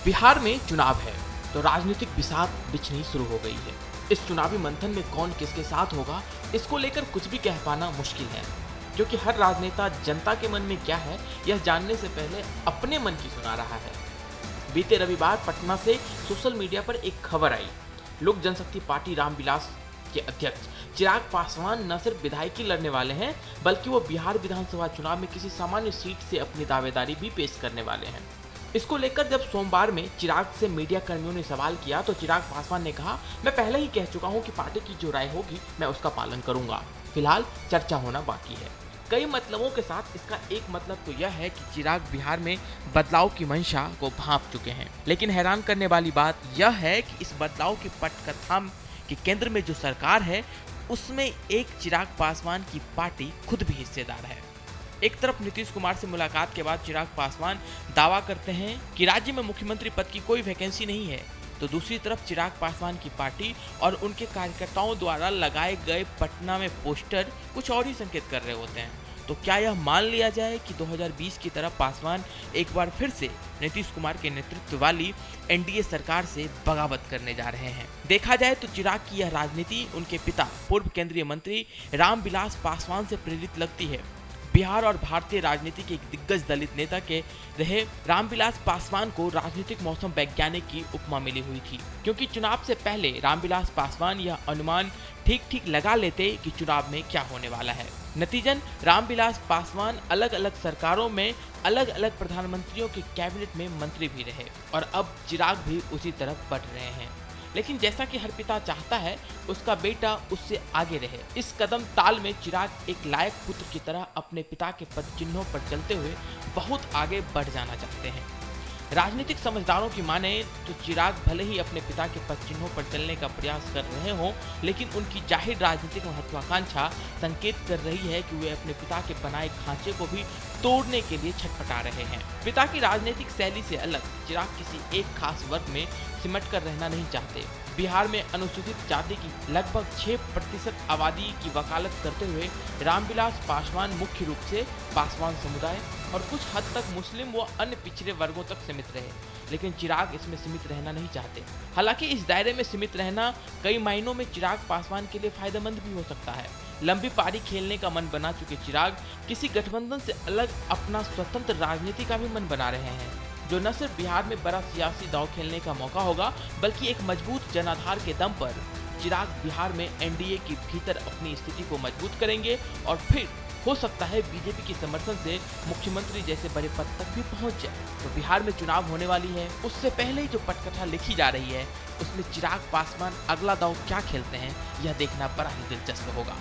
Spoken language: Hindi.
बिहार में चुनाव है तो राजनीतिक बिसात बिछनी शुरू हो गई है। इस चुनावी मंथन में कौन किसके साथ होगा, इसको लेकर कुछ भी कह पाना मुश्किल है, क्योंकि हर राजनेता जनता के मन में क्या है यह जानने से पहले अपने मन की सुना रहा है। बीते रविवार पटना से सोशल मीडिया पर एक खबर आई। लोक जनशक्ति पार्टी रामविलास के अध्यक्ष चिराग पासवान न सिर्फ विधायकी लड़ने वाले हैं, बल्कि वो बिहार विधानसभा चुनाव में किसी सामान्य सीट से अपनी दावेदारी भी पेश करने वाले हैं। इसको लेकर जब सोमवार में चिराग से मीडिया कर्मियों ने सवाल किया तो चिराग पासवान ने कहा, मैं पहले ही कह चुका हूं कि पार्टी की जो राय होगी मैं उसका पालन करूंगा। फिलहाल चर्चा होना बाकी है। कई मतलबों के साथ इसका एक मतलब तो यह है कि चिराग बिहार में बदलाव की मंशा को भांप चुके हैं। लेकिन हैरान करने वाली बात यह है कि इस बदलाव की पटकथा के केंद्र में जो सरकार है उसमें एक चिराग पासवान की पार्टी खुद भी हिस्सेदार है। एक तरफ नीतीश कुमार से मुलाकात के बाद चिराग पासवान दावा करते हैं कि राज्य में मुख्यमंत्री पद की कोई वैकेंसी नहीं है, तो दूसरी तरफ चिराग पासवान की पार्टी और उनके कार्यकर्ताओं द्वारा लगाए गए पटना में पोस्टर कुछ और ही संकेत कर रहे होते हैं। तो क्या यह मान लिया जाए कि 2020 की तरह पासवान एक बार फिर से नीतीश कुमार के नेतृत्व वाली एनडीए सरकार से बगावत करने जा रहे हैं? देखा जाए तो चिराग की यह राजनीति उनके पिता पूर्व केंद्रीय मंत्री रामविलास पासवान से प्रेरित लगती है। बिहार और भारतीय राजनीति के एक दिग्गज दलित नेता के रहे रामविलास पासवान को राजनीतिक मौसम वैज्ञानिक की उपमा मिली हुई थी, क्योंकि चुनाव से पहले रामविलास पासवान यह अनुमान ठीक लगा लेते कि चुनाव में क्या होने वाला है। नतीजन रामविलास पासवान अलग अलग सरकारों में अलग अलग प्रधानमंत्रियों के कैबिनेट में मंत्री भी रहे और अब चिराग भी उसी तरफ बढ़ रहे हैं। लेकिन जैसा कि हर पिता चाहता है उसका बेटा उससे आगे रहे, इस कदम ताल में चिराग एक लायक पुत्र की तरह अपने पिता के पद चिन्हों पर चलते हुए बहुत आगे बढ़ जाना चाहते हैं। राजनीतिक समझदारों की माने तो चिराग भले ही अपने पिता के पद चिन्हों पर चलने का प्रयास कर रहे हों, लेकिन उनकी जाहिर राजनीतिक महत्वाकांक्षा संकेत कर रही है कि वे अपने पिता के बनाए खांचे को भी तोड़ने के लिए छटपटा रहे हैं। पिता की राजनीतिक शैली से अलग चिराग किसी एक खास वर्ग में सिमट कर रहना नहीं चाहते। बिहार में अनुसूचित जाति की लगभग 6% आबादी की वकालत करते हुए रामविलास पासवान मुख्य रूप से पासवान समुदाय और कुछ हद तक मुस्लिम व अन्य पिछड़े वर्गों तक सीमित रहे, लेकिन चिराग इसमें सीमित रहना नहीं चाहते। हालांकि इस दायरे में सीमित रहना कई मायनों में चिराग पासवान के लिए फायदेमंद भी हो सकता है। लंबी पारी खेलने का मन बना चुके चिराग किसी गठबंधन से अलग अपना स्वतंत्र राजनीति का भी मन बना रहे हैं, जो न सिर्फ बिहार में बड़ा सियासी दांव खेलने का मौका होगा, बल्कि एक मजबूत जनाधार के दम पर चिराग बिहार में एनडीए के भीतर अपनी स्थिति को मजबूत करेंगे और फिर हो सकता है बीजेपी के समर्थन से मुख्यमंत्री जैसे बड़े पद तक भी पहुंच जाए। तो बिहार में चुनाव होने वाली है, उससे पहले ही जो पटकथा लिखी जा रही है उसमें चिराग पासवान अगला दांव क्या खेलते हैं यह देखना बड़ा ही दिलचस्प होगा।